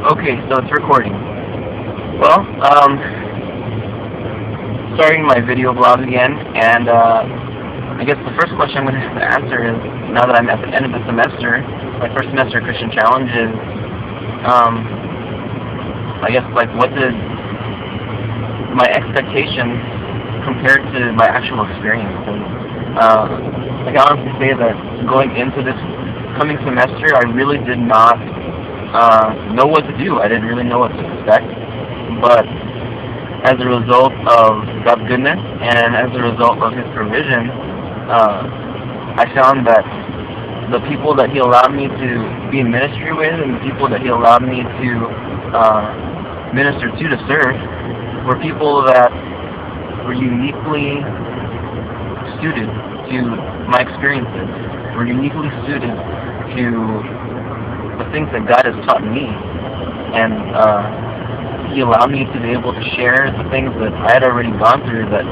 Okay, so it's recording. Well, starting my video blog again, and I guess the first question I'm going to have to answer is, now that I'm at the end of the semester, my first semester Christian challenge is, I guess, like, what did my expectations compare to my actual experience? And I can honestly say that going into this coming semester, I really did not know what to do. I didn't really know what to expect, but as a result of God's goodness and as a result of His provision, I found that the people that He allowed me to be in ministry with and the people that He allowed me to minister to serve were people that were uniquely suited to my experiences, were uniquely suited to the things that God has taught me, and He allowed me to be able to share the things that I had already gone through that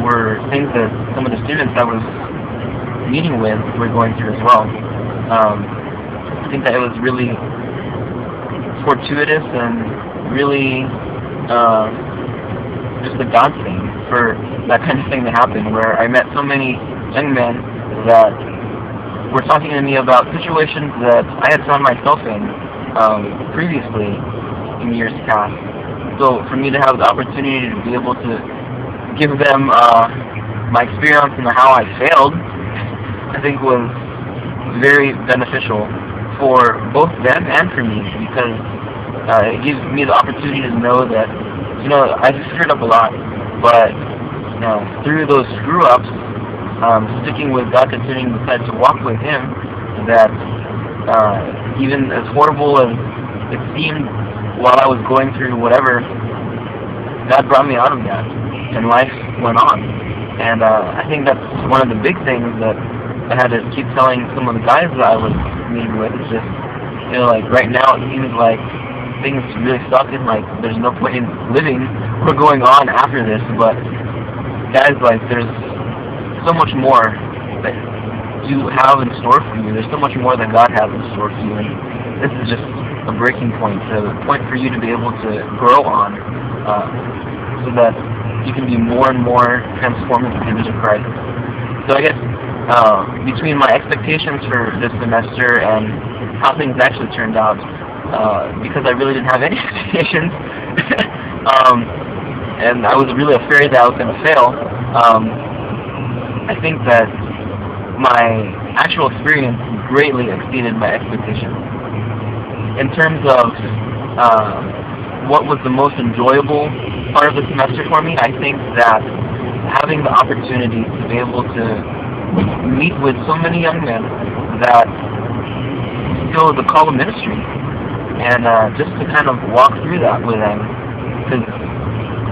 were things that some of the students I was meeting with were going through as well. I think that it was really fortuitous and really just a God thing for that kind of thing to happen, where I met so many young men that were talking to me about situations that I had found myself in previously in years past. So for me to have the opportunity to be able to give them my experience and how I failed, I think was very beneficial for both them and for me, because it gives me the opportunity to know that, I screwed up a lot, but through those screw-ups, sticking with God, continuing to decide to walk with Him, that even as horrible as it seemed while I was going through whatever, God brought me out of that, and life went on. And I think that's one of the big things that I had to keep telling some of the guys that I was meeting with. It's just, like right now it seems like things really suck and like there's no point in living or going on after this, but guys, like, there's so much more that you have in store for you. There's so much more that God has in store for you, and this is just a breaking point, a point for you to be able to grow on, so that you can be more and more transformed into the image of Christ. So I guess between my expectations for this semester and how things actually turned out, because I really didn't have any expectations, and I was really afraid that I was going to fail, I think that my actual experience greatly exceeded my expectations. In terms of what was the most enjoyable part of the semester for me, I think that having the opportunity to be able to meet with so many young men that feel the call of ministry, and just to kind of walk through that with them, because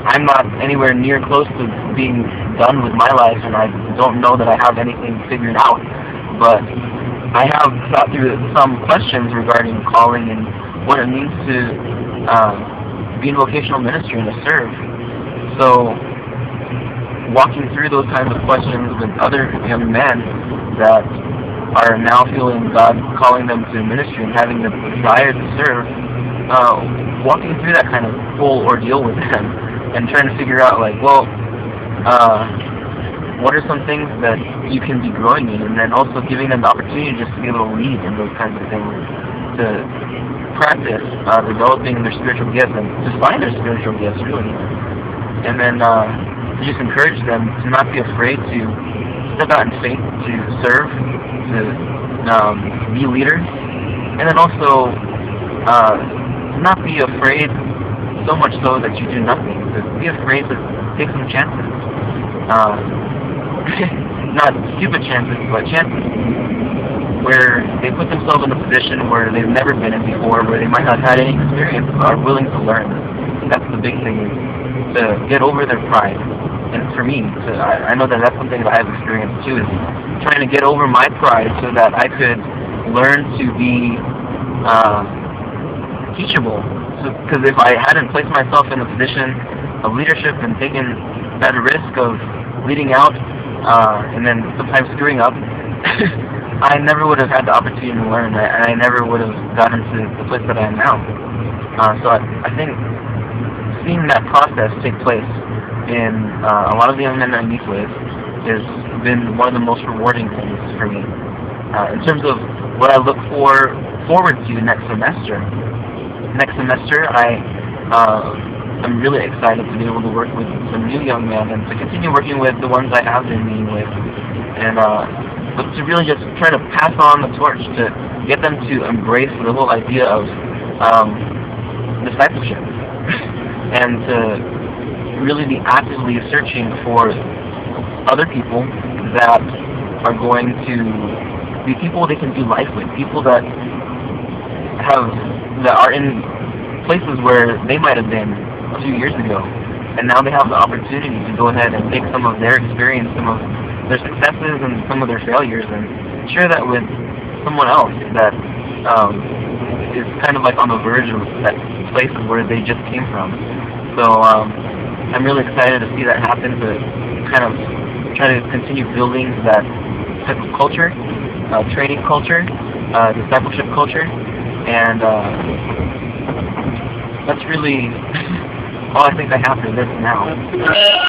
I'm not anywhere near close to being done with my life, and I don't know that I have anything figured out, but I have thought through some questions regarding calling and what it means to be in vocational ministry and to serve. So walking through those kinds of questions with other young men that are now feeling God calling them to ministry and having the desire to serve, walking through that kind of whole ordeal with them and trying to figure out, like, well, what are some things that you can be growing in, and then also giving them the opportunity just to be able to lead in those kinds of things, to practice developing their spiritual gifts and to find their spiritual gifts, really, and then to just encourage them to not be afraid to step out in faith, to serve, to be leaders, and then also to not be afraid so much so that you do nothing, to be afraid to take some chances. Not stupid chances, but chances where they put themselves in a position where they've never been in before, where they might not have had any experience, but are willing to learn. That's the big thing, is to get over their pride. And for me, I know that that's something that I have experienced too, is trying to get over my pride so that I could learn to be teachable. Because if I hadn't placed myself in a position of leadership and taken that risk of leading out and then sometimes screwing up, I never would have had the opportunity to learn, and I never would have gotten to the place that I am now. So I think seeing that process take place in a lot of the young men that I meet with has been one of the most rewarding things for me. In terms of what I look forward to next semester. Next semester, I'm really excited to be able to work with some new young men and to continue working with the ones I have been meeting with, and but to really just try to pass on the torch to get them to embrace the whole idea of discipleship and to really be actively searching for other people that are going to be people they can do life with, people that are in places where they might have been a few years ago, and now they have the opportunity to go ahead and take some of their experience, some of their successes and some of their failures, and share that with someone else that is kind of like on the verge of that places where they just came from. So I'm really excited to see that happen, to kind of try to continue building that type of culture, training culture, discipleship culture, and that's really all I think I have for this now.